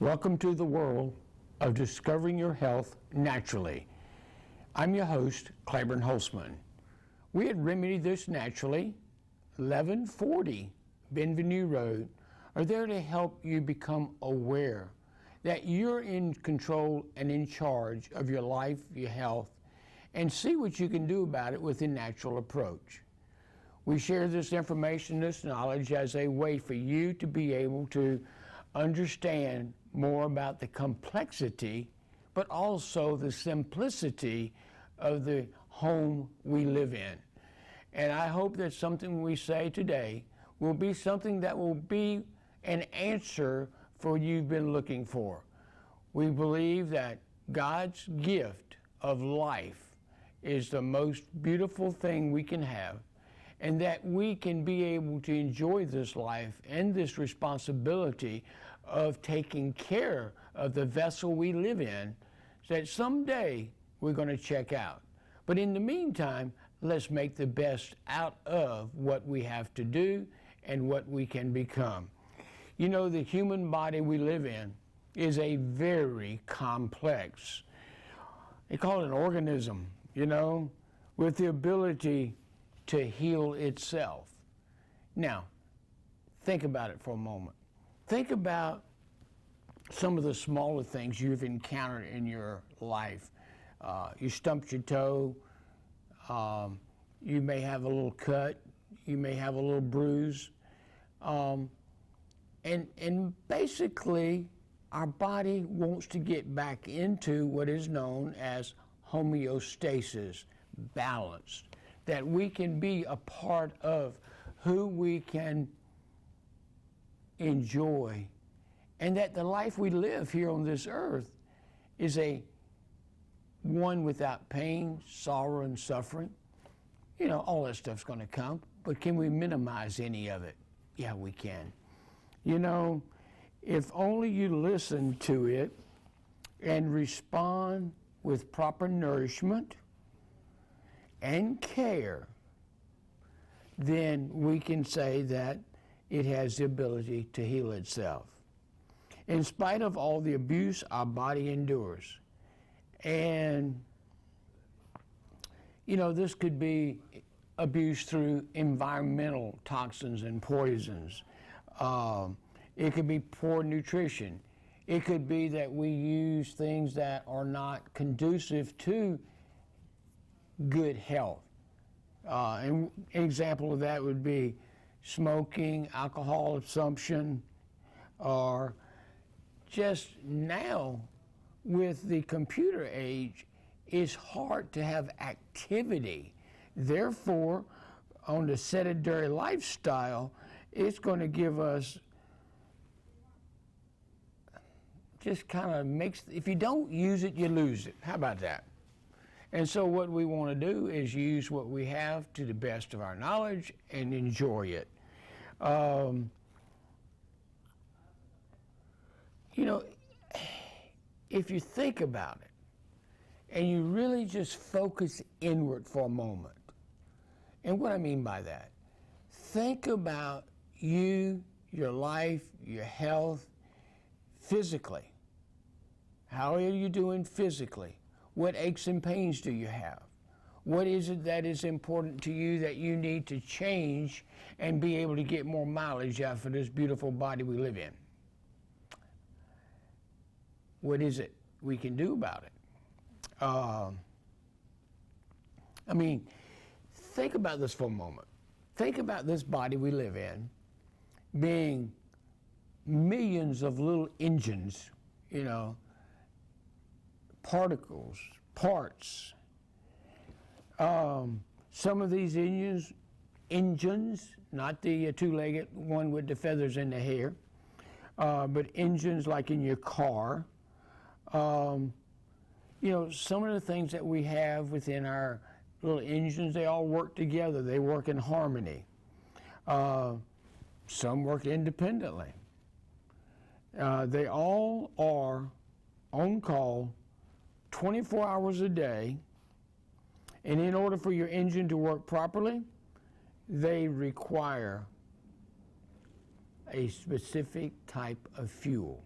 Welcome to the world of discovering your health naturally. I'm your host, Claiborne Holtzman. We at Remedy This Naturally, 1140 Benvenue Road, are there to help you become aware that you're in control and in charge of your life, your health, and see what you can do about it with a natural approach. We share this information, this knowledge as a way for you to be able to understand more about the complexity, but also the simplicity of the home we live in. And I hope that something we say today will be something that will be an answer for you've been looking for. We believe that God's gift of life is the most beautiful thing we can have, and that we can be able to enjoy this life and this responsibility of taking care of the vessel we live in, that someday we're going to check out. But in the meantime, let's make the best out of what we have to do and what we can become. You know, the human body we live in is a very complex, they call it an organism, you know, with the ability to heal itself. Now, think about it for a moment. Think about some of the smaller things you've encountered in your life. You stumped your toe, you may have a little cut, you may have a little bruise, and basically our body wants to get back into what is known as homeostasis, balanced, that we can be a part of who we can enjoy, and that the life we live here on this earth is a one without pain, sorrow, and suffering. You know, all that stuff's going to come, but can we minimize any of it? Yeah, we can. You know, if only you listen to it and respond with proper nourishment and care, then we can say that it has the ability to heal itself. In spite of all the abuse our body endures. And, you know, this could be abuse through environmental toxins and poisons. It could be poor nutrition. It could be that we use things that are not conducive to good health. And an example of that would be smoking, alcohol consumption, or just now with the computer age, it's hard to have activity. Therefore, on the sedentary lifestyle, it's going to give us just kind of makes, if you don't use it, you lose it. How about that? And so what we want to do is use what we have to the best of our knowledge and enjoy it. You know, if you think about it and you really just focus inward for a moment, and what I mean by that, think about you, your life, your health, physically. How are you doing physically? What aches and pains do you have? What is it that is important to you that you need to change and be able to get more mileage out of this beautiful body we live in? What is it we can do about it? I mean, think about this for a moment. Think about this body we live in being millions of little engines, you know, particles, parts. Some of these engines, not the two-legged one with the feathers in the hair, but engines like in your car. You know, some of the things that we have within our little engines, they all work together. They work in harmony. Some work independently. They all are on call 24 hours a day, and in order for your engine to work properly, they require a specific type of fuel.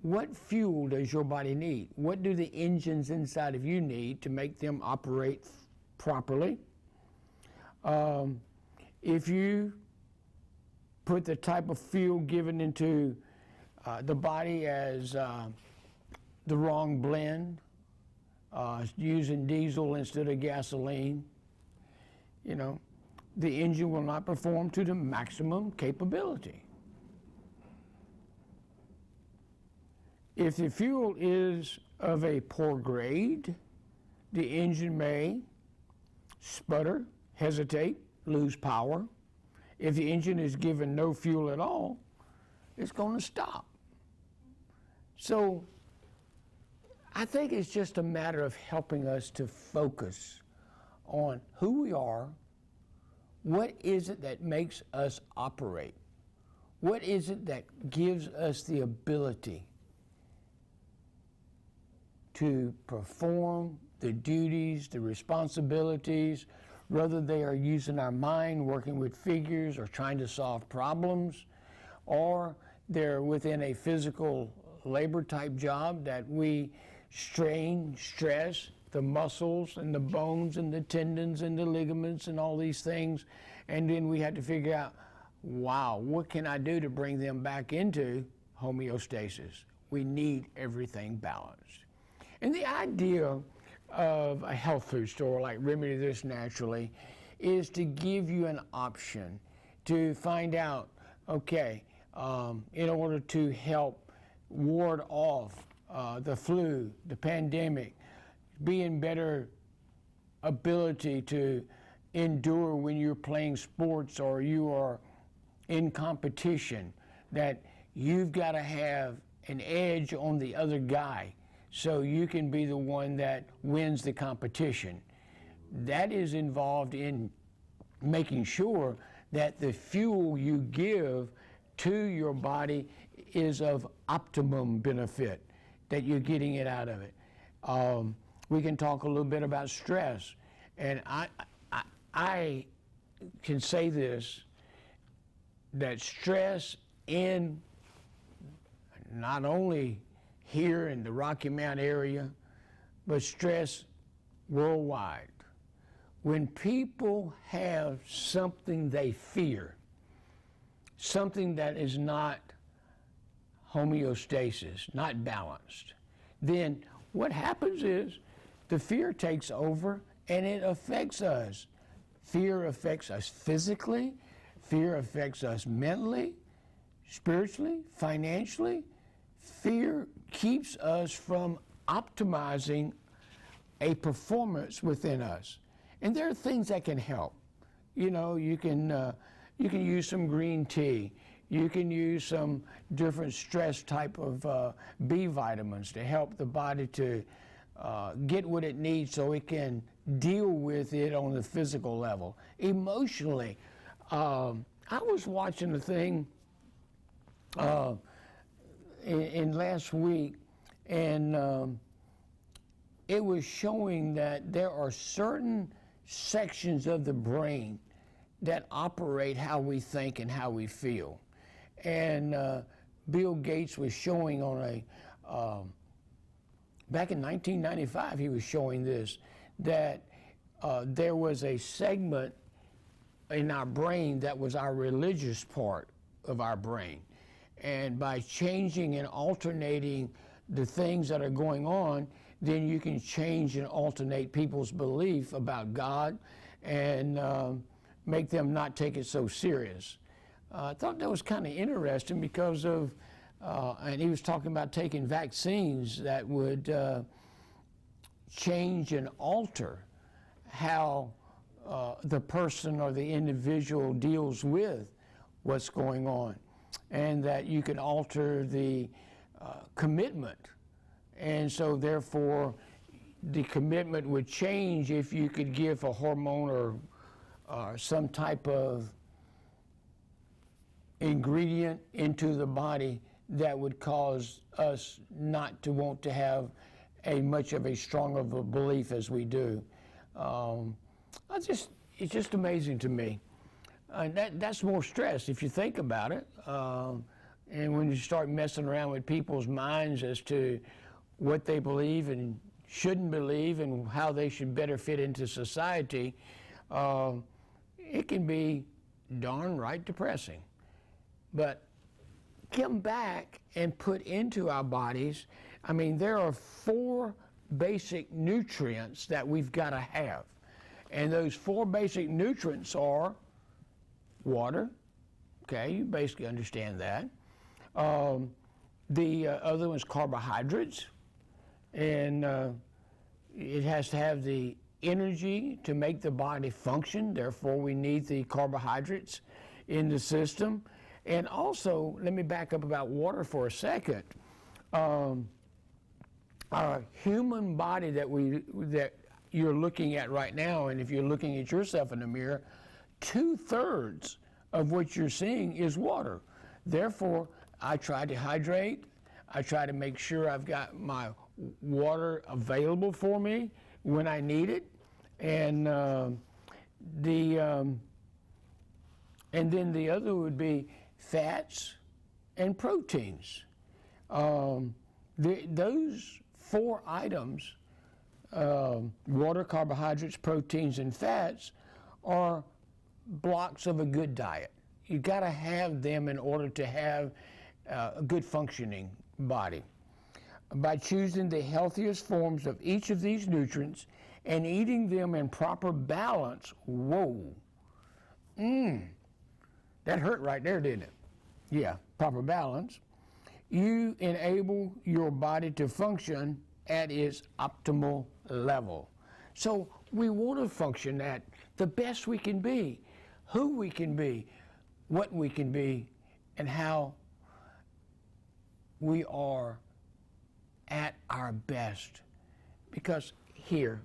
what fuel does your body need? What do the engines inside of you need to make them operate properly? If you put the type of fuel given into the body as the wrong blend, using diesel instead of gasoline, you know, the engine will not perform to the maximum capability. If the fuel is of a poor grade, the engine may sputter, hesitate, lose power. If the engine is given no fuel at all, it's going to stop. So I think it's just a matter of helping us to focus on who we are, what is it that makes us operate, what is it that gives us the ability to perform the duties, the responsibilities, whether they are using our mind, working with figures, or trying to solve problems, or they're within a physical labor type job that we strain, stress the muscles and the bones and the tendons and the ligaments and all these things, and then we had to figure out, wow, what can I do to bring them back into homeostasis? We need everything balanced. And the idea of a health food store like Remedy This Naturally is to give you an option to find out, okay, in order to help ward off the flu, the pandemic, be in better ability to endure when you're playing sports or you are in competition, that you've got to have an edge on the other guy so you can be the one that wins the competition. That is involved in making sure that the fuel you give to your body is of optimum benefit, that you're getting it out of it. We can talk a little bit about stress, and I can say this, that stress in not only here in the Rocky Mount area, but stress worldwide. When people have something they fear, something that is not homeostasis, not balanced, then what happens is the fear takes over and it affects us. Fear affects us physically, fear affects us mentally, spiritually, financially. Fear keeps us from optimizing a performance within us. And there are things that can help. You know, you can use some green tea. You can use some different stress type of B vitamins to help the body to get what it needs so it can deal with it on the physical level. Emotionally, I was watching a thing in last week, and it was showing that there are certain sections of the brain that operate how we think and how we feel. And Bill Gates was showing on back in 1995, he was showing this, that there was a segment in our brain that was our religious part of our brain. And by changing and alternating the things that are going on, then you can change and alternate people's belief about God and make them not take it so serious. I thought that was kind of interesting because of, and he was talking about taking vaccines that would change and alter how the person or the individual deals with what's going on, and that you can alter the commitment. And so therefore, the commitment would change if you could give a hormone or some type of ingredient into the body that would cause us not to want to have much of a strong of a belief as we do. It's just amazing to me. That's more stress if you think about it. And when you start messing around with people's minds as to what they believe and shouldn't believe and how they should better fit into society, it can be darn right depressing. But come back and put into our bodies, I mean, there are 4 basic nutrients that we've got to have. And those 4 basic nutrients are water. Okay, you basically understand that. The other one is carbohydrates. And it has to have the energy to make the body function. Therefore, we need the carbohydrates in the system. And also, let me back up about water for a second. Our human body that you're looking at right now, and if you're looking at yourself in the mirror, 2/3 of what you're seeing is water. Therefore, I try to hydrate. I try to make sure I've got my water available for me when I need it. And then the other would be fats and proteins. Those 4 items, water, carbohydrates, proteins, and fats, are blocks of a good diet. You got to have them in order to have a good functioning body. By choosing the healthiest forms of each of these nutrients and eating them in proper balance, whoa, that hurt right there, didn't it? Yeah, proper balance. You enable your body to function at its optimal level. So we want to function at the best we can be, who we can be, what we can be, and how we are at our best. Because here,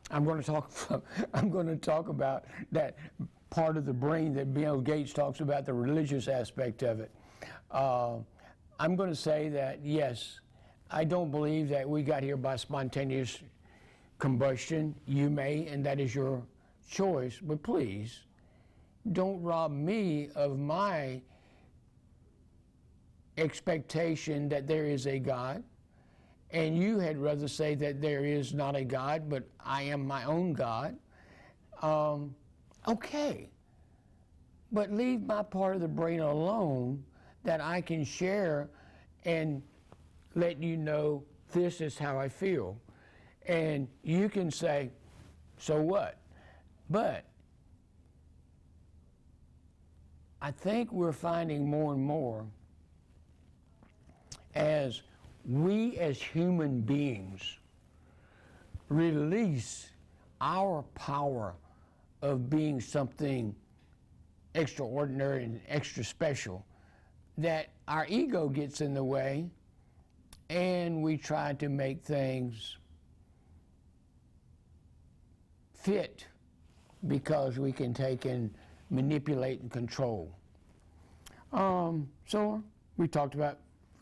I'm going to talk about that part of the brain that Bill Gates talks about, the religious aspect of it. I'm going to say that, yes, I don't believe that we got here by spontaneous combustion. You may, and that is your choice, but please don't rob me of my expectation that there is a God. And you had rather say that there is not a God, but I am my own God. Okay. But leave my part of the brain alone that I can share and let you know this is how I feel. And you can say, so what? But I think we're finding more and more as we as human beings release our power of being something extraordinary and extra special, that our ego gets in the way and we try to make things fit because we can take and manipulate and control. So we talked about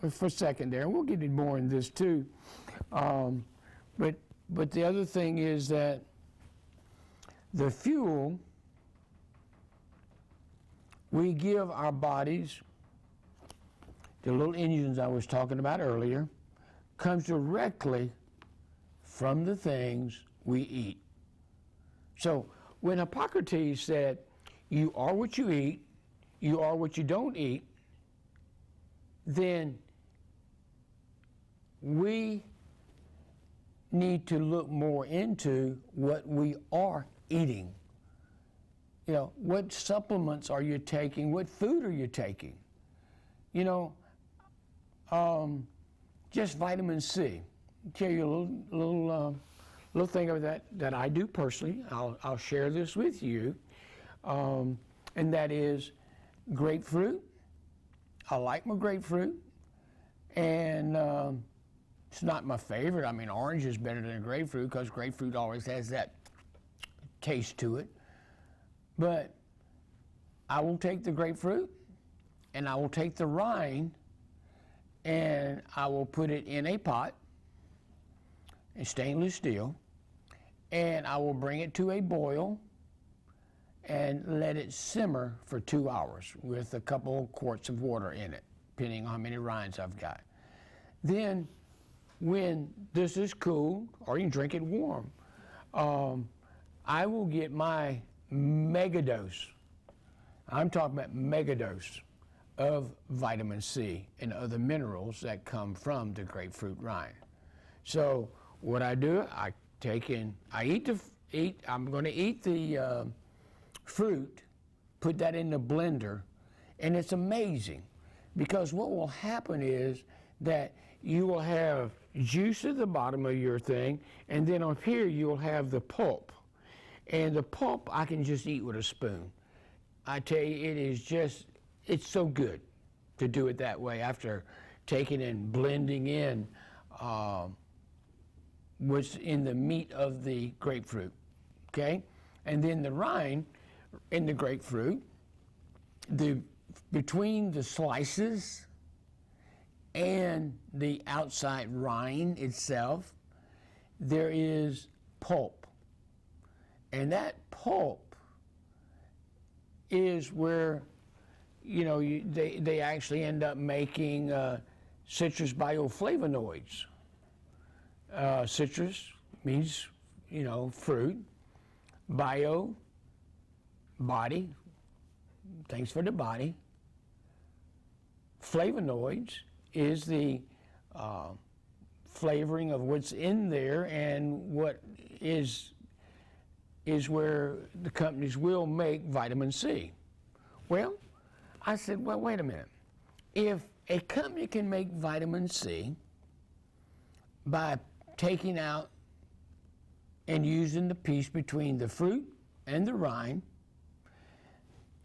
for a second there, and we'll get in more in this too. But the other thing is that the fuel we give our bodies, the little engines I was talking about earlier, comes directly from the things we eat. So when Hippocrates said, you are what you eat, you are what you don't eat, then we need to look more into what we are eating. You know, what supplements are you taking? What food are you taking? You know, just vitamin C. I'll tell you a little thing of that I do personally. I'll share this with you, and that is grapefruit. I like my grapefruit, and it's not my favorite. I mean, orange is better than grapefruit because grapefruit always has that taste to it. But I will take the grapefruit, and I will take the rind, and I will put it in a pot, in stainless steel, and I will bring it to a boil and let it simmer for 2 hours with a couple quarts of water in it. depending on how many rinds I've got. Then, when this is cool, or you can drink it warm, I will get my megadose. I'm talking about megadose of vitamin C and other minerals that come from the grapefruit rind. So what I do, I'm going to eat the fruit, put that in the blender, and it's amazing because what will happen is that you will have juice at the bottom of your thing, and then up here you'll have the pulp. And the pulp I can just eat with a spoon. I tell you, it's so good to do it that way after taking and blending in what's in the meat of the grapefruit, okay? And then the rind in the grapefruit, between the slices and the outside rind itself, there is pulp. And that pulp is where, they actually end up making citrus bioflavonoids. Citrus means, fruit. Bio, body, thanks for the body. Flavonoids is the flavoring of what's in there, and what is where the companies will make vitamin C. Well, I said, well, wait a minute. If a company can make vitamin C by taking out and using the piece between the fruit and the rind,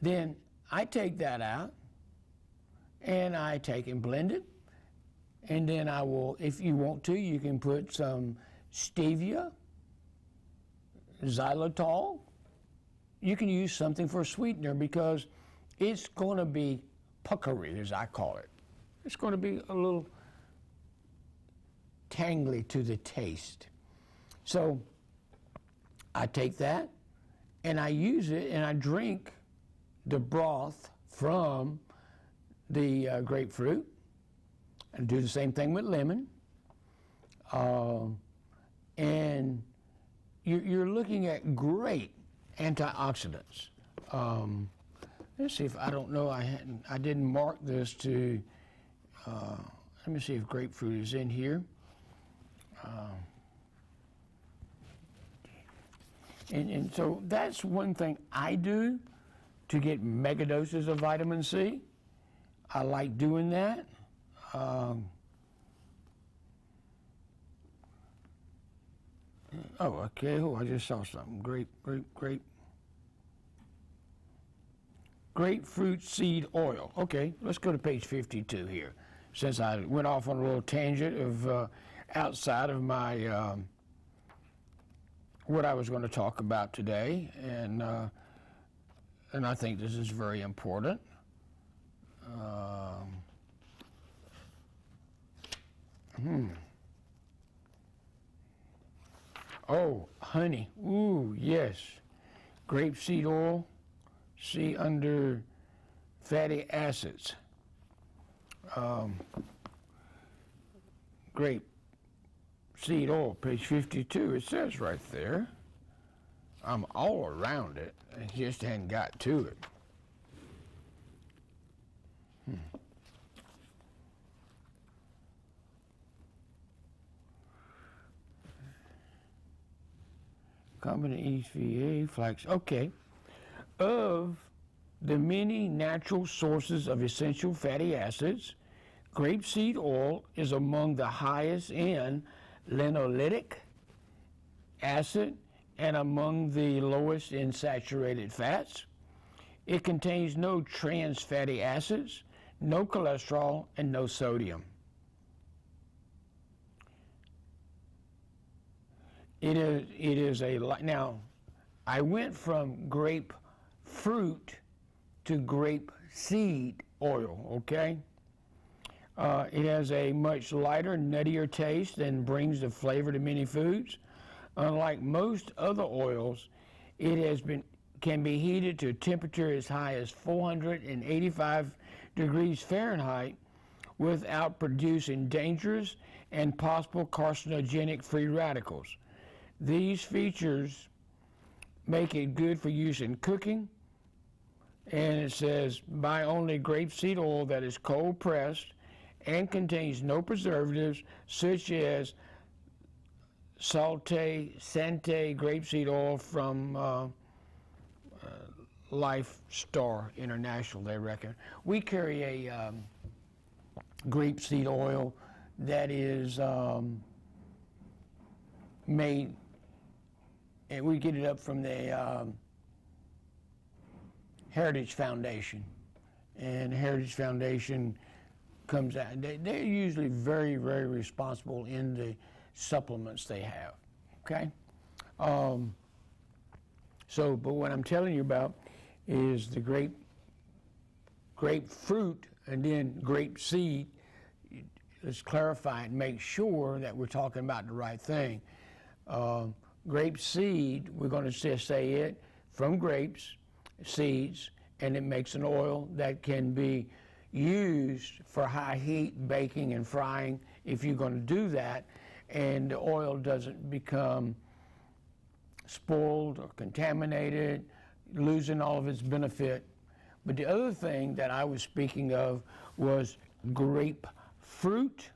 then I take that out and I take and blend it, and then I will, if you want to, you can put some stevia, xylitol. You can use something for a sweetener because it's going to be puckery, as I call it. It's going to be a little tangly to the taste. So I take that and I use it and I drink the broth from the grapefruit, and do the same thing with lemon. And you're looking at great antioxidants. Let's see if I didn't mark this to. Let me see if grapefruit is in here. And so that's one thing I do to get mega doses of vitamin C. I like doing that. Oh, okay. Oh, I just saw something. Grapefruit seed oil. Okay, let's go to page 52 here. Since I went off on a little tangent of outside of my what I was going to talk about today, and I think this is very important. Oh, honey. Ooh, yes. Grapeseed oil. See under fatty acids. Grape seed oil, page 52. It says right there. I'm all around it. I just hadn't got to it. Combinant EVA, flax. Okay. Of the many natural sources of essential fatty acids, grapeseed oil is among the highest in linoleic acid and among the lowest in saturated fats. It contains no trans fatty acids, no cholesterol, and no sodium. Now, I went from grapefruit to grape seed oil, okay? It has a much lighter, nuttier taste and brings the flavor to many foods. Unlike most other oils, it can be heated to a temperature as high as 485 degrees Fahrenheit without producing dangerous and possible carcinogenic free radicals. These features make it good for use in cooking, and it says buy only grapeseed oil that is cold pressed and contains no preservatives such as Sante grapeseed oil from Life Star International, they reckon. We carry a grapeseed oil that is made, and we get it up from the Heritage Foundation. And Heritage Foundation comes out, they're usually very, very responsible in the supplements they have, okay? But what I'm telling you about is the grapefruit and then grape seed. Let's clarify and make sure that we're talking about the right thing. Grape seed, we're going to say it from grapes, seeds, and it makes an oil that can be used for high heat baking and frying if you're going to do that, and the oil doesn't become spoiled or contaminated, losing all of its benefit. But the other thing that I was speaking of was grapefruit,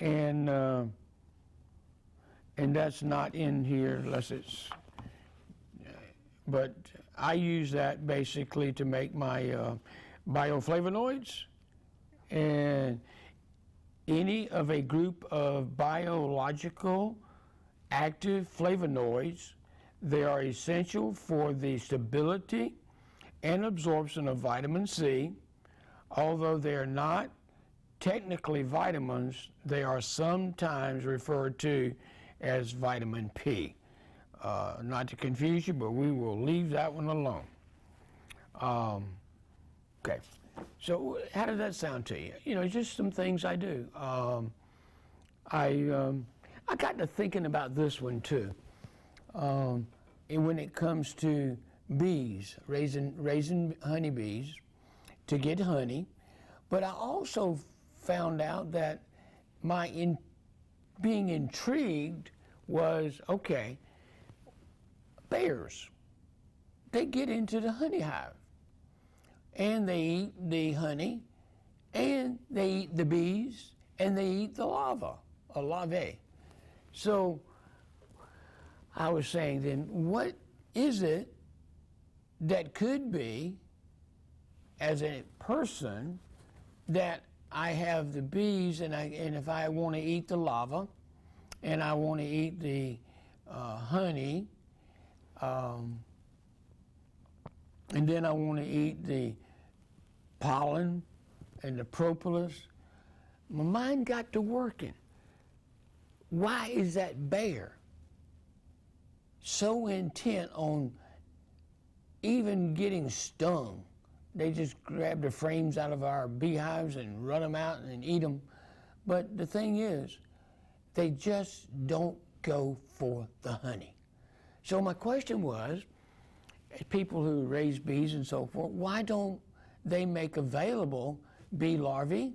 and that's not in here unless it's, but I use that basically to make my bioflavonoids, and any of a group of biological active flavonoids. They are essential for the stability and absorption of vitamin C. Although they are not technically vitamins, they are sometimes referred to as vitamin P. Not to confuse you, but we will leave that one alone. Okay, so how does that sound to you? You know, just some things I do. I got to thinking about this one too. And when it comes to bees, raising honeybees to get honey, but I also found out that being intrigued was, okay, bears, they get into the honey hive and they eat the honey and they eat the bees and they eat the larvae. So I was saying then, what is it that could be, as a person, that I have the bees and if I want to eat the larva and I want to eat the honey, and then I want to eat the pollen and the propolis, my mind got to working. Why is that bear so intent on even getting stung? They just grab the frames out of our beehives and run them out and eat them. But the thing is, they just don't go for the honey. So my question was, people who raise bees and so forth, why don't they make available bee larvae?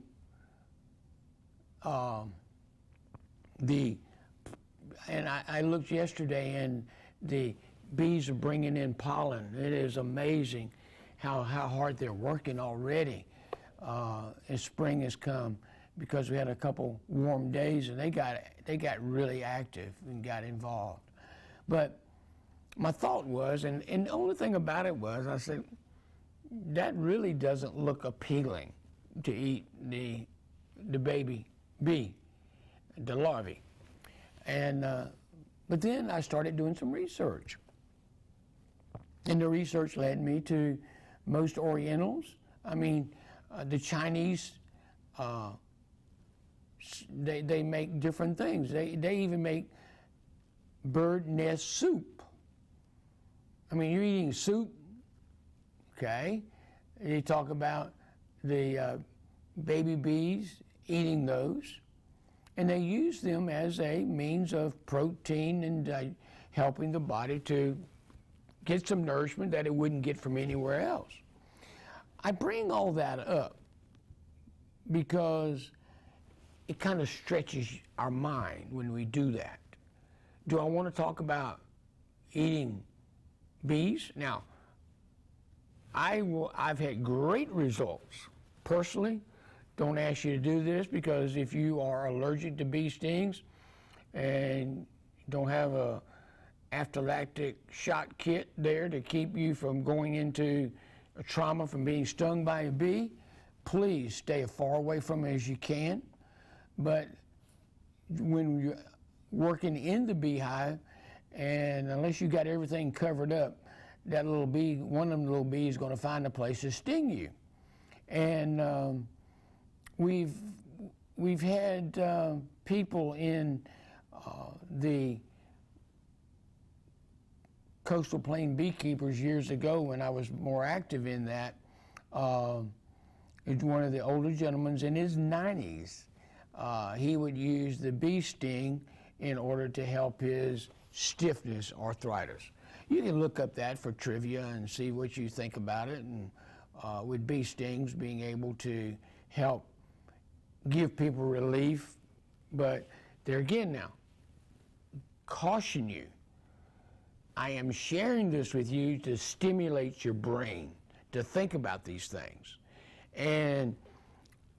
And I looked yesterday, and the bees are bringing in pollen. It is amazing how hard they're working already. As spring has come, because we had a couple warm days, and they got really active and got involved. But my thought was, and the only thing about it was, I said, that really doesn't look appealing to eat the baby bee, the larvae. And but then I started doing some research, and the research led me to most Orientals. I mean, the Chinese, they make different things. They even make bird nest soup. I mean, you're eating soup, okay? You talk about the baby bees eating those, and they use them as a means of protein and helping the body to get some nourishment that it wouldn't get from anywhere else. I bring all that up because it kind of stretches our mind when we do that. Do I want to talk about eating bees? Now, I've had great results. Personally, don't ask you to do this, because if you are allergic to bee stings and don't have a anaphylactic shot kit there to keep you from going into a trauma from being stung by a bee, please stay as far away from it as you can. But when you're working in the beehive, and unless you got everything covered up, that little bee, one of them little bees, is going to find a place to sting you. And we've had people in the coastal plain beekeepers years ago, when I was more active in that. It's one of the older gentlemen in his 90s. He would use the bee sting in order to help his stiffness arthritis. You can look up that for trivia and see what you think about it. And with bee stings being able to help give people relief. But there again now, caution you. I am sharing this with you to stimulate your brain to think about these things. And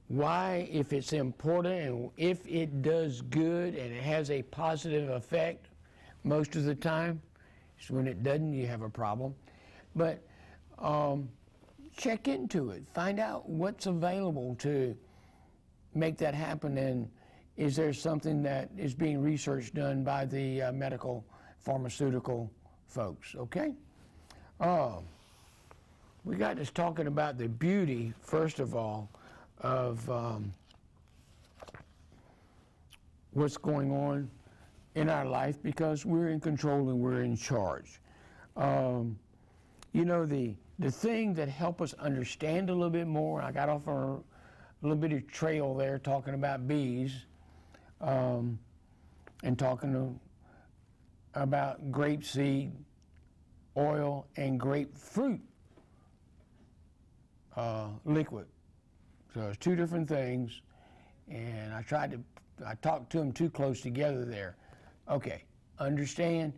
why, if it's important and if it does good and it has a positive effect, most of the time, so when it doesn't, you have a problem. But check into it. Find out what's available to make that happen, and is there something that is being researched done by the medical pharmaceutical folks, okay? We got us talking about the beauty, first of all, of what's going on in our life, because we're in control and we're in charge. You know, the thing that helped us understand a little bit more, I got off on a little bit of trail there talking about bees, and talking about grapeseed oil and grapefruit liquid. So it's two different things, and I talked to them too close together there. Okay, understand,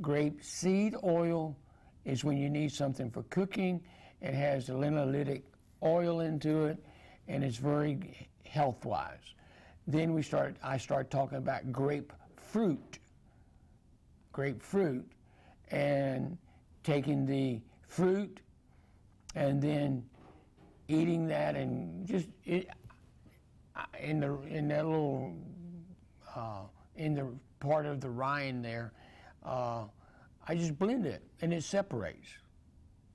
grapeseed oil is when you need something for cooking. It has the linoleic oil into it, and it's very health-wise. Then I start talking about grapefruit, and taking the fruit and then eating that, and just in that little in the part of the rind there, I just blend it and it separates.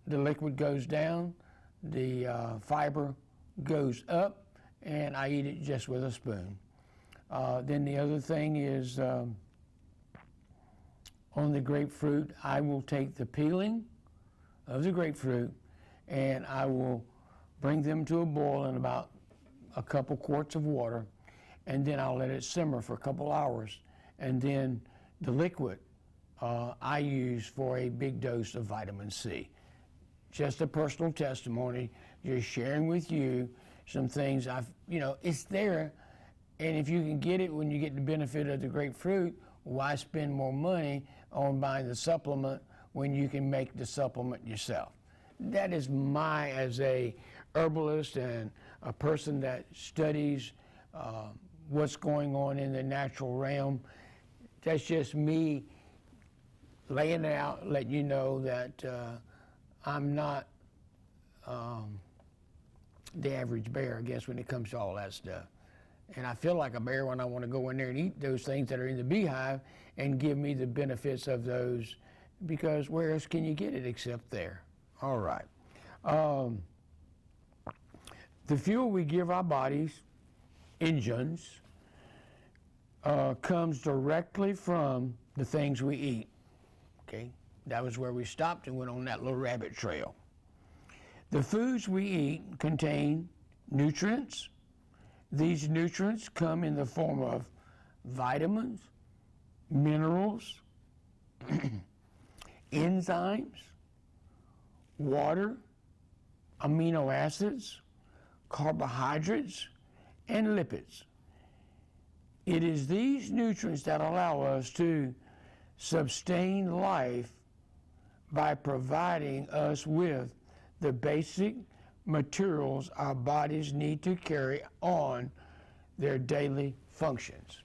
The liquid goes down, the fiber goes up, and I eat it just with a spoon. Then the other thing is, on the grapefruit, I will take the peeling of the grapefruit and I will bring them to a boil in about a couple quarts of water, and then I'll let it simmer for a couple hours. And then the liquid I use for a big dose of vitamin C. Just a personal testimony, just sharing with you some things it's there. And if you can get it when you get the benefit of the grapefruit, why spend more money on buying the supplement when you can make the supplement yourself? That is as a herbalist and a person that studies what's going on in the natural realm, that's just me laying it out, letting you know that I'm not the average bear, I guess, when it comes to all that stuff. And I feel like a bear when I want to go in there and eat those things that are in the beehive and give me the benefits of those, because where else can you get it except there? All right. The fuel we give our bodies, engines, comes directly from the things we eat. Okay? That was where we stopped and went on that little rabbit trail. The foods we eat contain nutrients. These nutrients come in the form of vitamins, minerals, enzymes, water, amino acids, carbohydrates, and lipids. It is these nutrients that allow us to sustain life by providing us with the basic materials our bodies need to carry on their daily functions.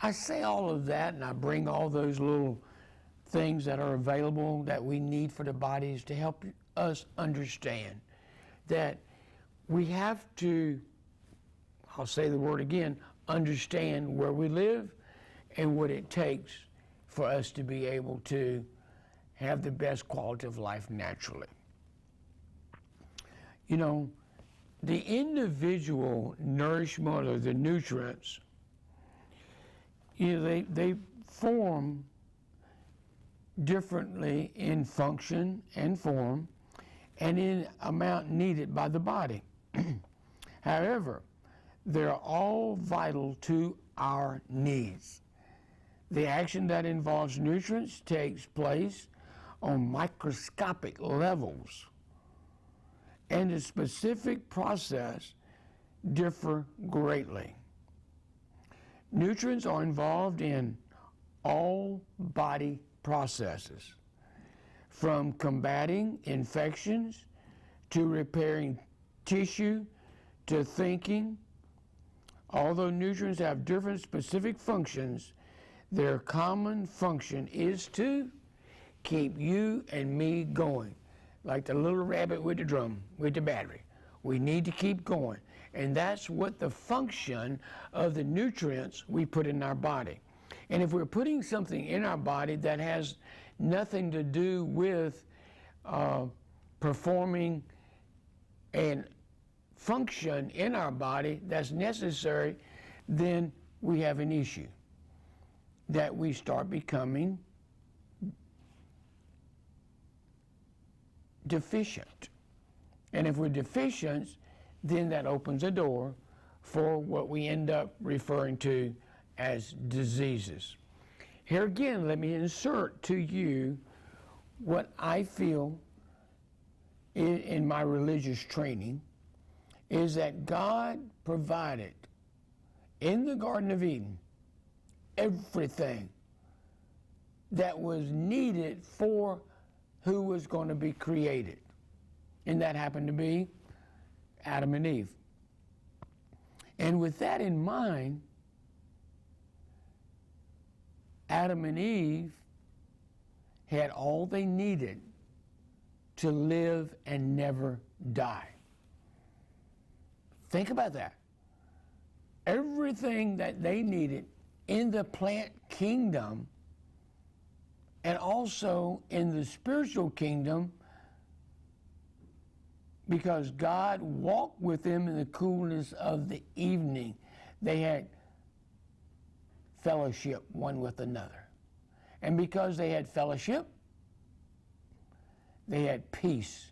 I say all of that and I bring all those little things that are available that we need for the bodies to help us understand that we have to, I'll say the word again, understand where we live and what it takes for us to be able to have the best quality of life naturally. You know, the individual nourishment or the nutrients, you know, they form differently in function and form and in amount needed by the body. However, they're all vital to our needs. The action that involves nutrients takes place on microscopic levels, and the specific process differ greatly. Nutrients are involved in all body processes, from combating infections to repairing tissue to thinking. Although nutrients have different specific functions, their common function is to keep you and me going. Like the little rabbit with the drum, with the battery. We need to keep going. And that's what the function of the nutrients we put in our body. And if we're putting something in our body that has nothing to do with performing and function in our body that's necessary, then we have an issue that we start becoming deficient. And if we're deficient, then that opens a door for what we end up referring to as diseases. Here again, let me insert to you what I feel in my religious training is that God provided in the Garden of Eden everything that was needed for who was going to be created. And that happened to be Adam and Eve. And with that in mind, Adam and Eve had all they needed to live and never die. Think about that. Everything that they needed in the plant kingdom and also in the spiritual kingdom, because God walked with them in the coolness of the evening. They had fellowship one with another. And because they had fellowship, they had peace.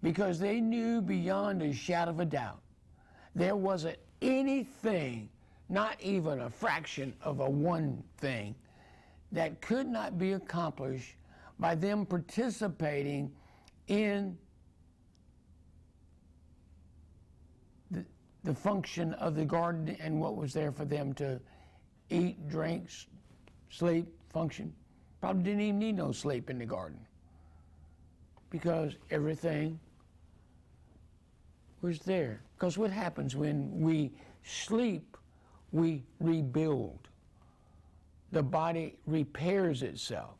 Because they knew beyond a shadow of a doubt, there wasn't anything, not even a fraction of a one thing, that could not be accomplished by them participating in the function of the garden and what was there for them to eat, drink, sleep, function. Probably didn't even need no sleep in the garden because everything was there. Because what happens when we sleep, we rebuild. The body repairs itself.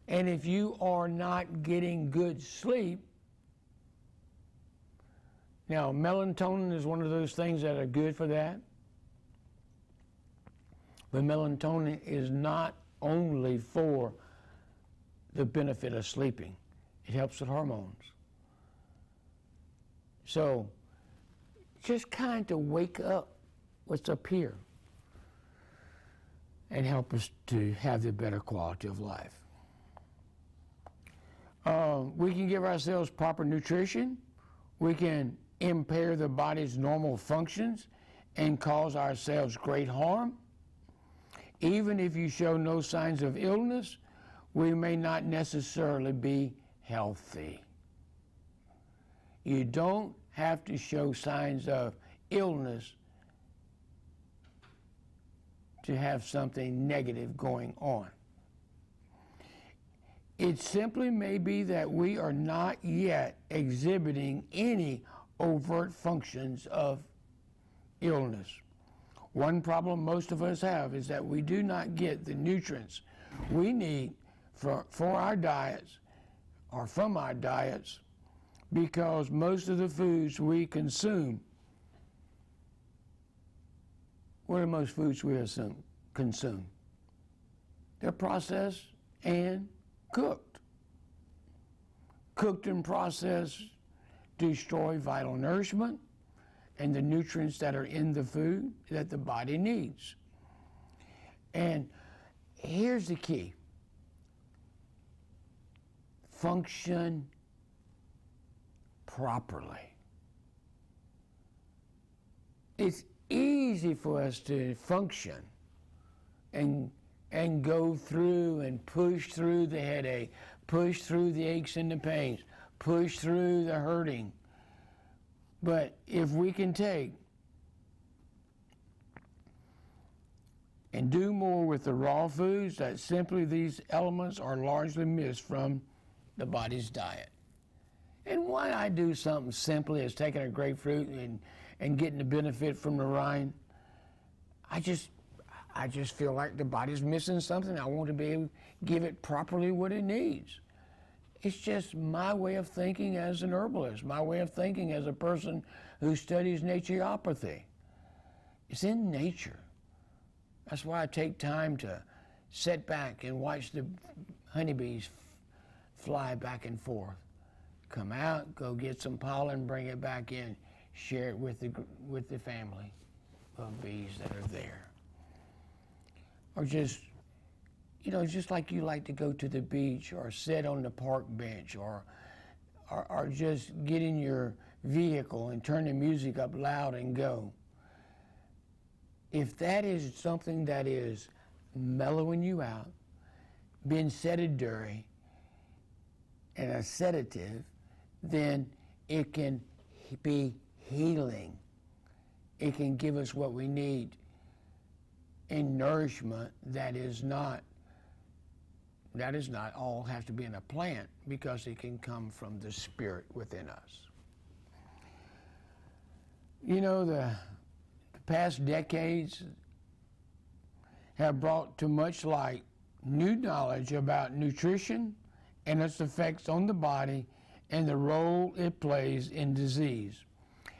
And if you are not getting good sleep, now melatonin is one of those things that are good for that. But melatonin is not only for the benefit of sleeping. It helps with hormones. So just kind of wake up what's up here and help us to have the better quality of life. We can give ourselves proper nutrition. We can impair the body's normal functions and cause ourselves great harm. Even if you show no signs of illness, we may not necessarily be healthy. You don't have to show signs of illness to have something negative going on. It simply may be that we are not yet exhibiting any overt functions of illness. One problem most of us have is that we do not get the nutrients we need for our diets or from our diets, because most of the foods we consume, what are most foods we consume? They're processed and cooked. Cooked and processed destroy vital nourishment and the nutrients that are in the food that the body needs. And here's the key. Function properly. It's easy for us to function and go through and push through the headache, push through the aches and the pains, push through the hurting. But if we can take and do more with the raw foods, that simply these elements are largely missed from the body's diet. And why I do something simply as taking a grapefruit and getting the benefit from the rind, I just feel like the body's missing something. I want to be able to give it properly what it needs. It's just my way of thinking as an herbalist, my way of thinking as a person who studies naturopathy. It's in nature. That's why I take time to sit back and watch the honeybees fly back and forth. Come out, go get some pollen, bring it back in, share it with the family of bees that are there. Or just, just like you like to go to the beach or sit on the park bench or just get in your vehicle and turn the music up loud and go. If that is something that is mellowing you out, being sedentary and a sedative, then it can be healing. It can give us what we need in nourishment that is not all have to be in a plant, because it can come from the spirit within us. The past decades have brought to much light new knowledge about nutrition and its effects on the body and the role it plays in disease.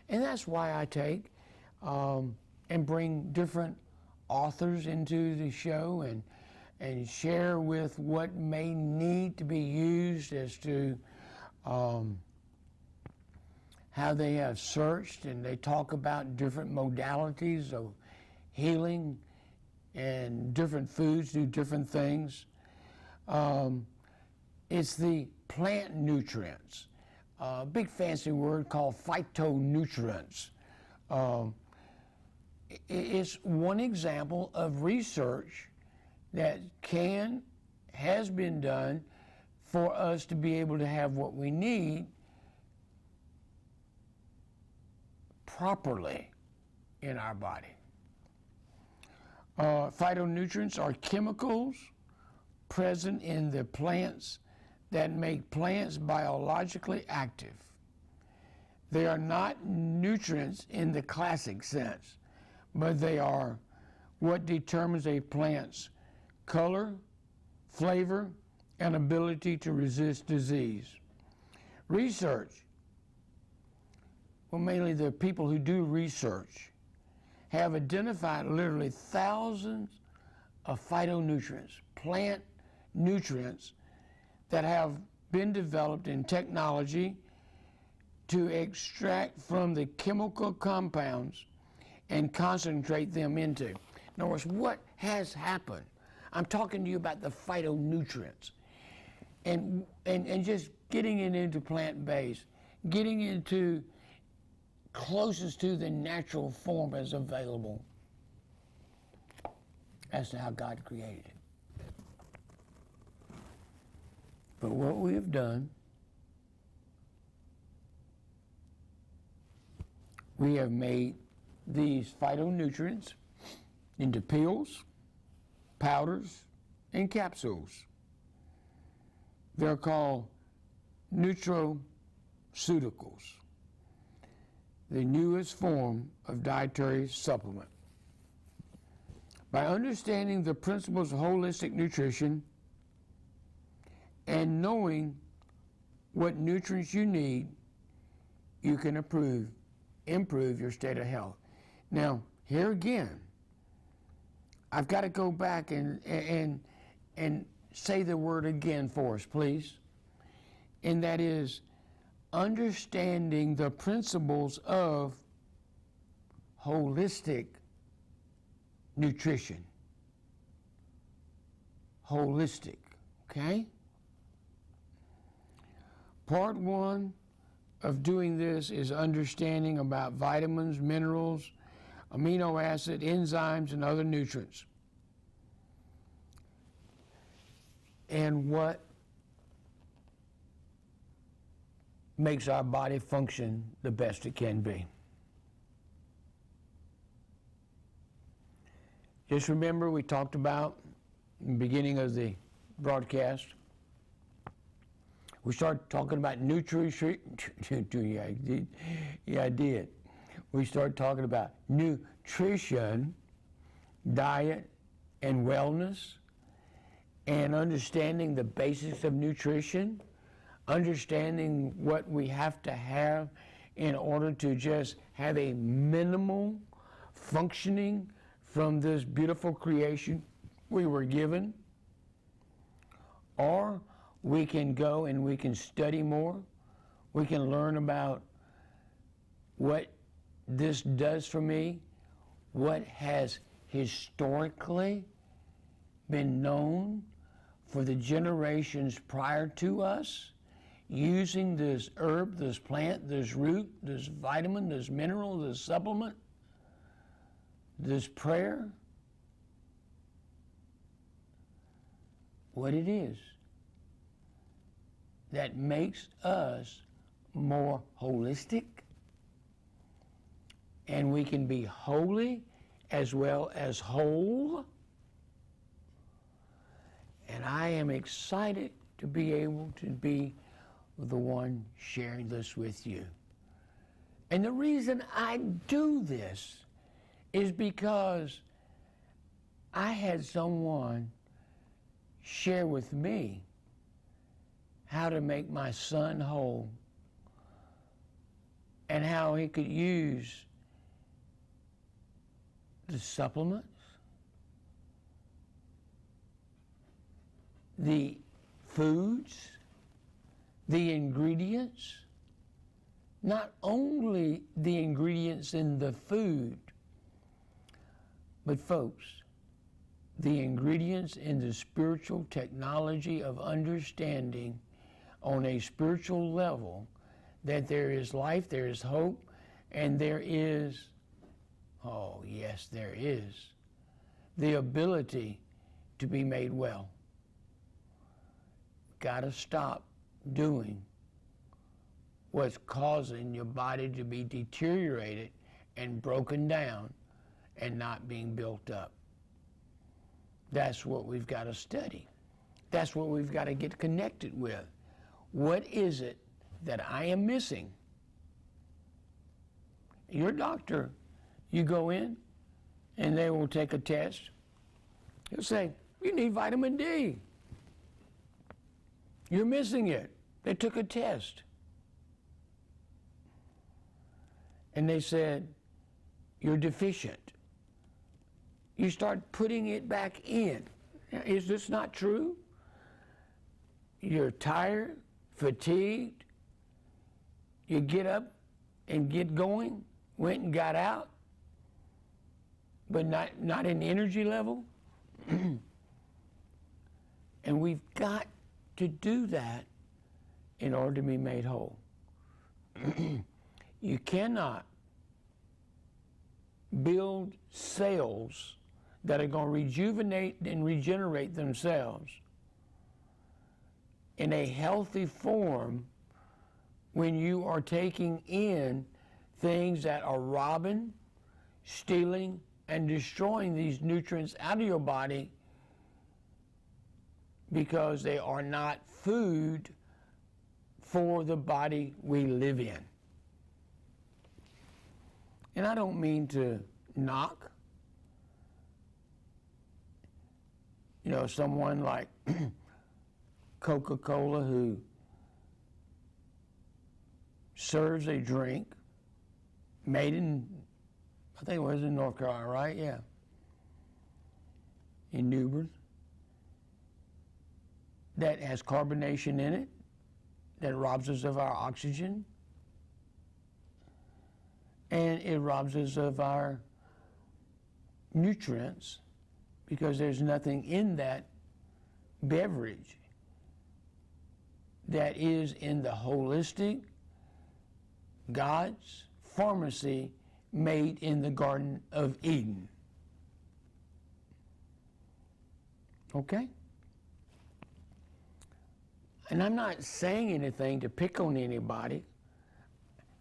And that's why I take and bring different authors into the show and share with what may need to be used as to how they have searched, and they talk about different modalities of healing, and different foods do different things. It's the plant nutrients, a big fancy word called phytonutrients. It's one example of research that has been done for us to be able to have what we need properly in our body. Phytonutrients are chemicals present in the plants that make plants biologically active. They are not nutrients in the classic sense, but they are what determines a plant's color, flavor, and ability to resist disease. Research, mainly the people who do research, have identified literally thousands of phytonutrients, plant nutrients, that have been developed in technology to extract from the chemical compounds and concentrate them into. In other words, what has happened? I'm talking to you about the phytonutrients and just getting it into plant-based, getting into closest to the natural form as available as to how God created it. But what we have done, we have made these phytonutrients into pills, powders, and capsules. They're called nutraceuticals, the newest form of dietary supplement. By understanding the principles of holistic nutrition and knowing what nutrients you need, you can improve your state of health. Now, here again, I've got to go back and say the word again for us, please. And that is understanding the principles of holistic nutrition. Holistic, okay? Part one of doing this is understanding about vitamins, minerals, amino acid, enzymes, and other nutrients. And what makes our body function the best it can be. Just remember, we talked about in the beginning of the broadcast, we started talking about nutrition. Yeah, I did. We started talking about nutrition, diet, and wellness, and understanding the basics of nutrition, understanding what we have to have in order to just have a minimal functioning from this beautiful creation we were given. Or we can go and we can study more. We can learn about what this does for me, what has historically been known for the generations prior to us, using this herb, this plant, this root, this vitamin, this mineral, this supplement, this prayer, what it is that makes us more holistic, and we can be holy as well as whole. And I am excited to be able to be the one sharing this with you. And the reason I do this is because I had someone share with me how to make my son whole and how he could use the supplements, the foods, the ingredients, not only the ingredients in the food, but folks, the ingredients in the spiritual technology of understanding on a spiritual level that there is life, there is hope, and there is, oh yes, there is, the ability to be made well. Gotta stop doing what's causing your body to be deteriorated and broken down and not being built up. That's what we've got to study. That's what we've got to get connected with. What is it that I am missing? Your doctor, you go in and they will take a test. He'll say, you need vitamin D. You're missing it. They took a test. And they said, you're deficient. You start putting it back in. Is this not true? You're tired, fatigued. You get up and get going, went and got out, but not in energy level. And we've got to do that in order to be made whole. You cannot build cells that are going to rejuvenate and regenerate themselves in a healthy form when you are taking in things that are robbing, stealing, and destroying these nutrients out of your body because they are not food for the body we live in. And I don't mean to knock, someone like Coca-Cola who serves a drink made in, I think it was in North Carolina, right? Yeah. In New Bern, that has carbonation in it, that robs us of our oxygen, and it robs us of our nutrients because there's nothing in that beverage that is in the holistic God's pharmacy made in the Garden of Eden. Okay? And I'm not saying anything to pick on anybody.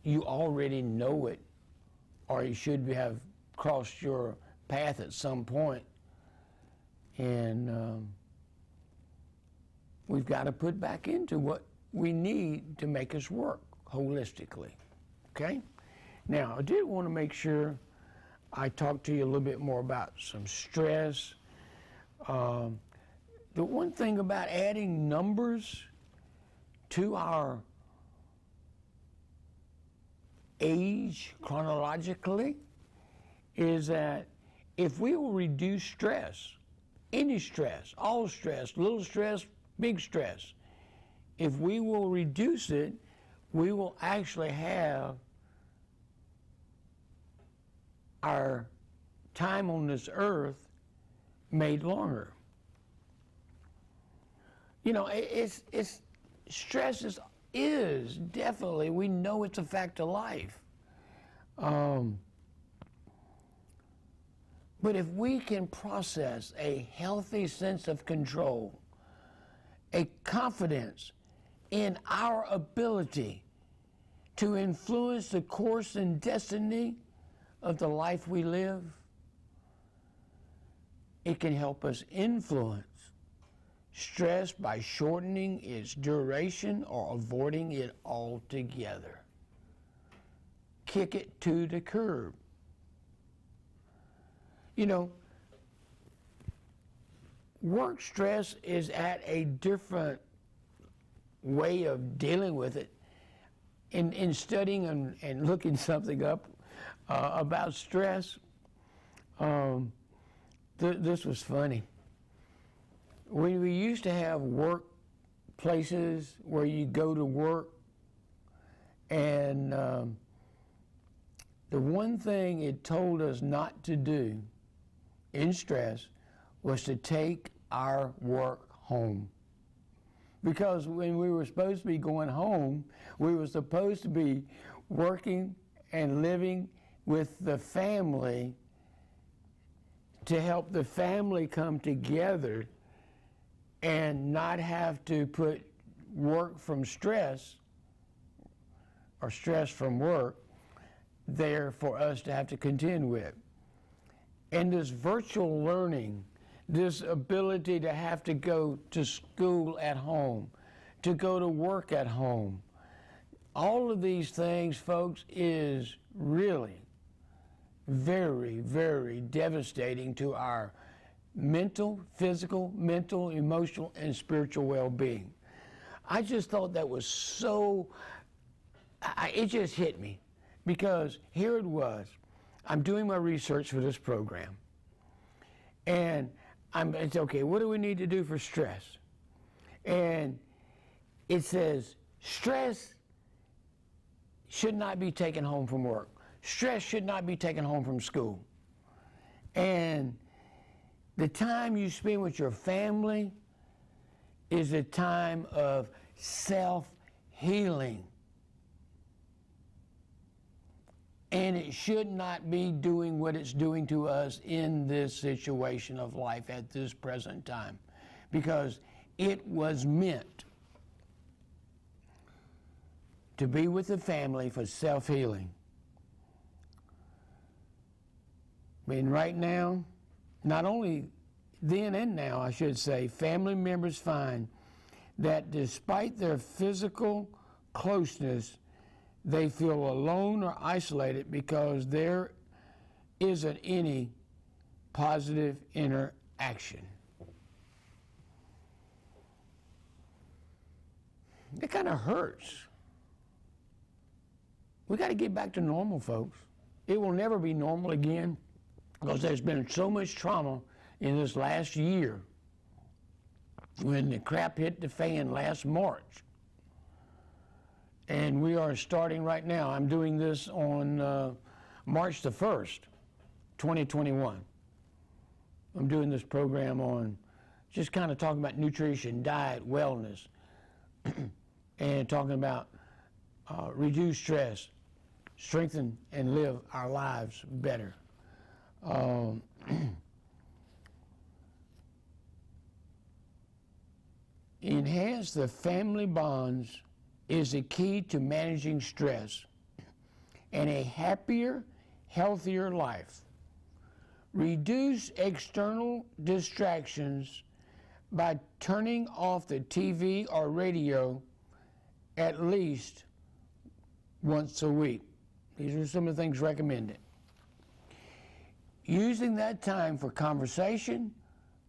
You already know it, or you should have crossed your path at some point. And we've got to put back into what we need to make us work holistically. Okay? Now, I did want to make sure I talk to you a little bit more about some stress. The one thing about adding numbers to our age chronologically is that if we will reduce stress, any stress, all stress, little stress, big stress, if we will reduce it, we will actually have our time on this earth made longer. It's stress is definitely, we know it's a fact of life. But if we can process a healthy sense of control, a confidence in our ability to influence the course and destiny of the life we live, it can help us influence stress by shortening its duration or avoiding it altogether. Kick it to the curb. Work stress is at a different way of dealing with it. In studying and looking something up about stress, this was funny. When we used to have work places where you go to work, and the one thing it told us not to do in stress was to take our work home. Because when we were supposed to be going home, we were supposed to be working and living with the family to help the family come together and not have to put work from stress or stress from work there for us to have to contend with. And this virtual learning, this ability to have to go to school at home, to go to work at home, all of these things, folks, is really very, very devastating to our mental, physical, mental, emotional, and spiritual well-being. I just thought that was so, it just hit me, because here it was. I'm doing my research for this program, and it's okay, what do we need to do for stress? And it says stress should not be taken home from work. Stress should not be taken home from school. And the time you spend with your family is a time of self-healing. And it should not be doing what it's doing to us in this situation of life at this present time, because it was meant to be with the family for self-healing. I mean, right now, not only Then and now, I should say, family members find that despite their physical closeness, they feel alone or isolated because there isn't any positive interaction. It kind of hurts. We got to get back to normal, folks. It will never be normal again because there's been so much trauma in this last year when the crap hit the fan last March. And we are starting right now. I'm doing this on March the 1st, 2021. I'm doing this program on just kind of talking about nutrition, diet, wellness, and talking about reduce stress, strengthen and live our lives better. Enhance the family bonds is the key to managing stress and a happier, healthier life. Reduce external distractions by turning off the TV or radio at least once a week. These are some of the things recommended. Using that time for conversation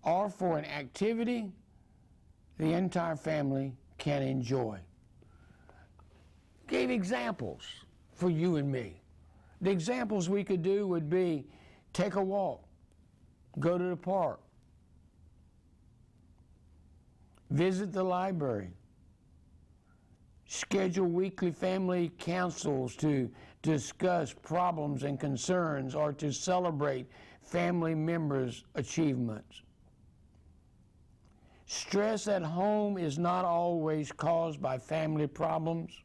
or for an activity the entire family can enjoy. Gave examples for you and me. The examples we could do would be take a walk, go to the park, visit the library, schedule weekly family councils to discuss problems and concerns or to celebrate family members' achievements. Stress at home is not always caused by family problems,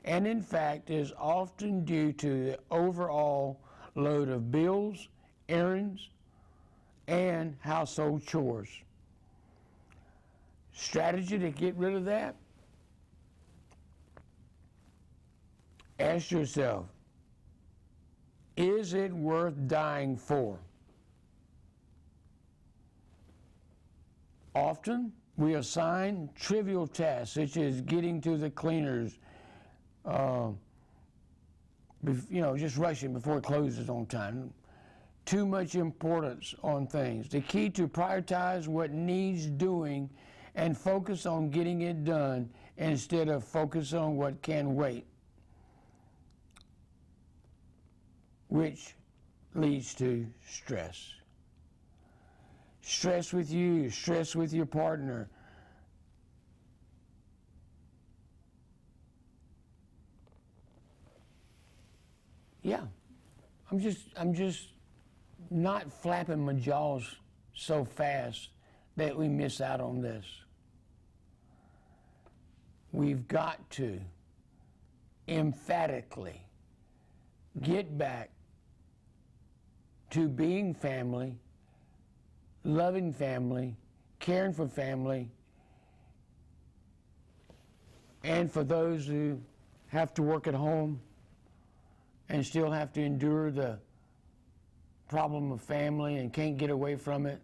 and in fact is often due to the overall load of bills, errands, and household chores. Strategy to get rid of that? Ask yourself, is it worth dying for? Often, we assign trivial tasks, such as getting to the cleaners, just rushing before it closes on time. Too much importance on things. The key to prioritize what needs doing and focus on getting it done instead of focus on what can wait, which leads to stress. Stress with you, stress with your partner. Yeah, I'm just not flapping my jaws so fast that we miss out on this. We've got to emphatically get back to being family, loving family, caring for family, and for those who have to work at home and still have to endure the problem of family and can't get away from it.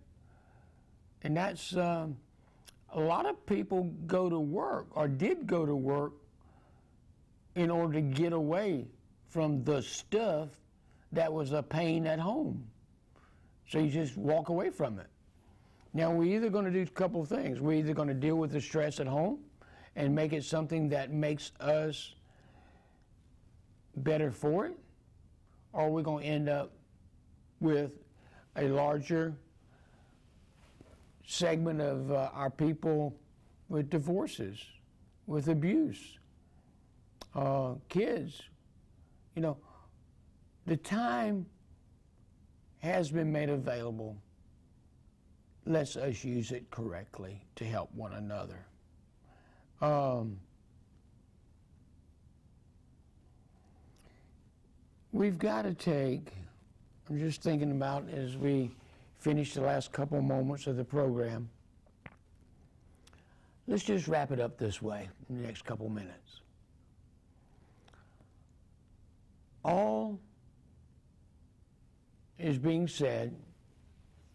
And that's, a lot of people go to work or did go to work in order to get away from the stuff that was a pain at home. So you just walk away from it. Now we're either going to do a couple of things. We're either going to deal with the stress at home and make it something that makes us better for it, or we're going to end up with a larger segment of our people with divorces, with abuse, kids. The time has been made available. Let's us use it correctly to help one another. We've got to take, I'm just thinking about as we finish the last couple moments of the program, let's just wrap it up this way in the next couple minutes. All is being said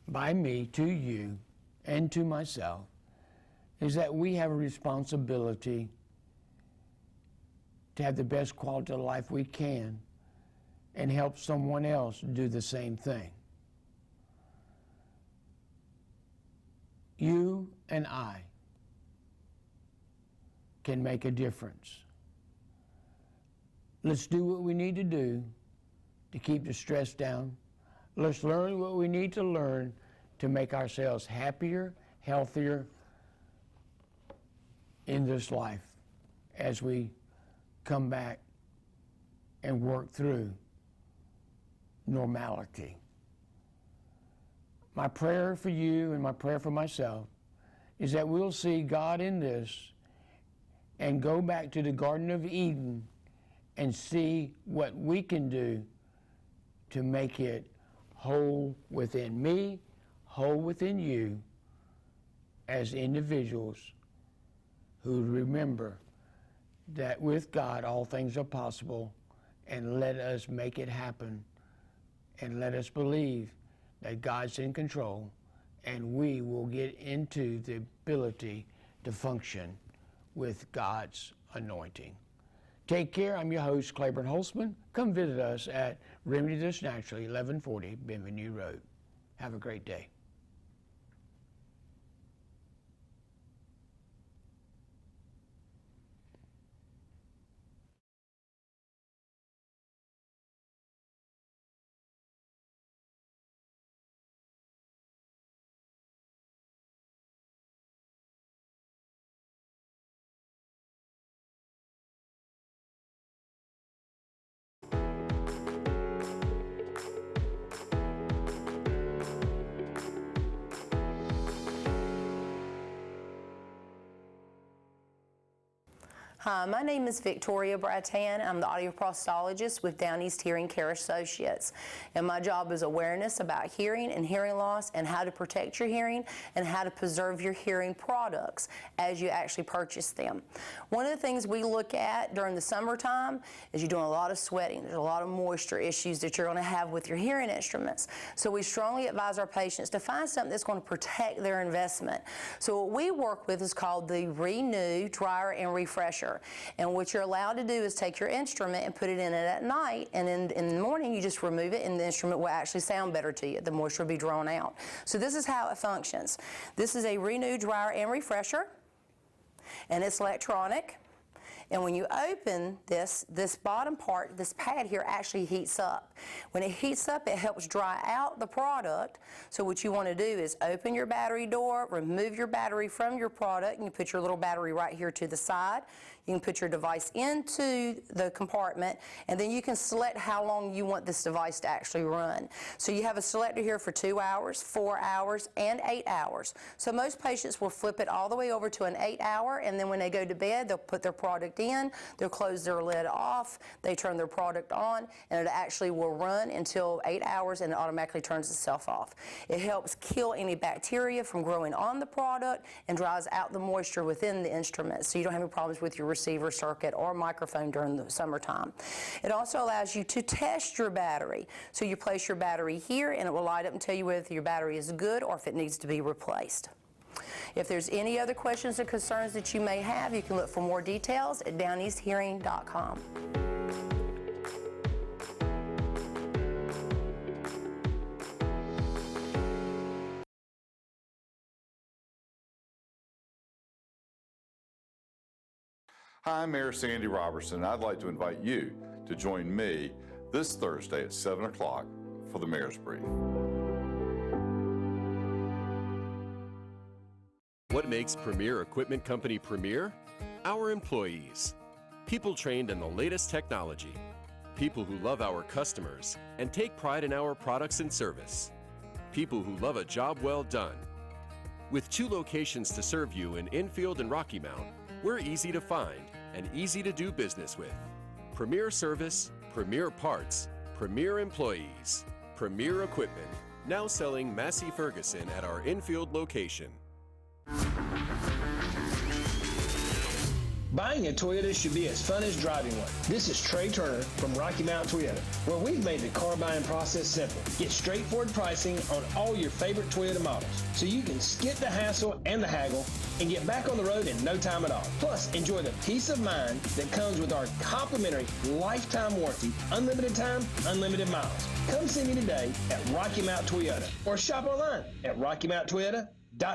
by me to you and to myself is that we have a responsibility to have the best quality of life we can and help someone else do the same thing. You and I can make a difference. Let's do what we need to do to keep the stress down. Let's learn what we need to learn to make ourselves happier, healthier in this life as we come back and work through normality. My prayer for you and my prayer for myself is that we'll see God in this and go back to the Garden of Eden and see what we can do to make it whole within me, whole within you, as individuals who remember that with God all things are possible, and let us make it happen, and let us believe that God's in control, and we will get into the ability to function with God's anointing. Take care. I'm your host, Claiborne Holtzman. Come visit us at Remedy This Naturally, 1140 Bienvenue Road. Have a great day. Hi, my name is Victoria Bratan. I'm the audioprosthologist with Down East Hearing Care Associates. And my job is awareness about hearing and hearing loss and how to protect your hearing and how to preserve your hearing products as you actually purchase them. One of the things we look at during the summertime is you're doing a lot of sweating. There's a lot of moisture issues that you're going to have with your hearing instruments. So we strongly advise our patients to find something that's going to protect their investment. So what we work with is called the Renew Dryer and Refresher. And what you're allowed to do is take your instrument and put it in it at night, and in the morning you just remove it and the instrument will actually sound better to you. The moisture will be drawn out. So this is how it functions. This is a Renew Dryer and Refresher, and it's electronic. And when you open this bottom part, this pad here actually heats up. When it heats up, it helps dry out the product. So what you want to do is open your battery door, remove your battery from your product, and you put your little battery right here to the side. You can put your device into the compartment, and then you can select how long you want this device to actually run. So you have a selector here for 2 hours, 4 hours, and 8 hours. So most patients will flip it all the way over to an 8 hour, and then when they go to bed, they'll put their product in, they'll close their lid off, they turn their product on, and it actually will run until 8 hours, and it automatically turns itself off. It helps kill any bacteria from growing on the product and dries out the moisture within the instrument, so you don't have any problems with your receiver circuit or microphone during the summertime. It also allows you to test your battery. So you place your battery here, and it will light up and tell you whether your battery is good or if it needs to be replaced. If there's any other questions or concerns that you may have, you can look for more details at downeasthearing.com. Hi, I'm Mayor Sandy Robertson. I'd like to invite you to join me this Thursday at 7 o'clock for the Mayor's Brief. What makes Premier Equipment Company Premier? Our employees. People trained in the latest technology. People who love our customers and take pride in our products and service. People who love a job well done. With 2 locations to serve you in Infield and Rocky Mount, we're easy to find and easy to do business with. Premier Service, Premier Parts, Premier Employees, Premier Equipment, now selling Massey Ferguson at our Infield location. Buying a Toyota should be as fun as driving one. This is Trey Turner from Rocky Mountain Toyota, where we've made the car buying process simple. Get straightforward pricing on all your favorite Toyota models, so you can skip the hassle and the haggle and get back on the road in no time at all. Plus, enjoy the peace of mind that comes with our complimentary lifetime warranty, unlimited time, unlimited miles. Come see me today at Rocky Mountain Toyota or shop online at RockyMountToyota.com.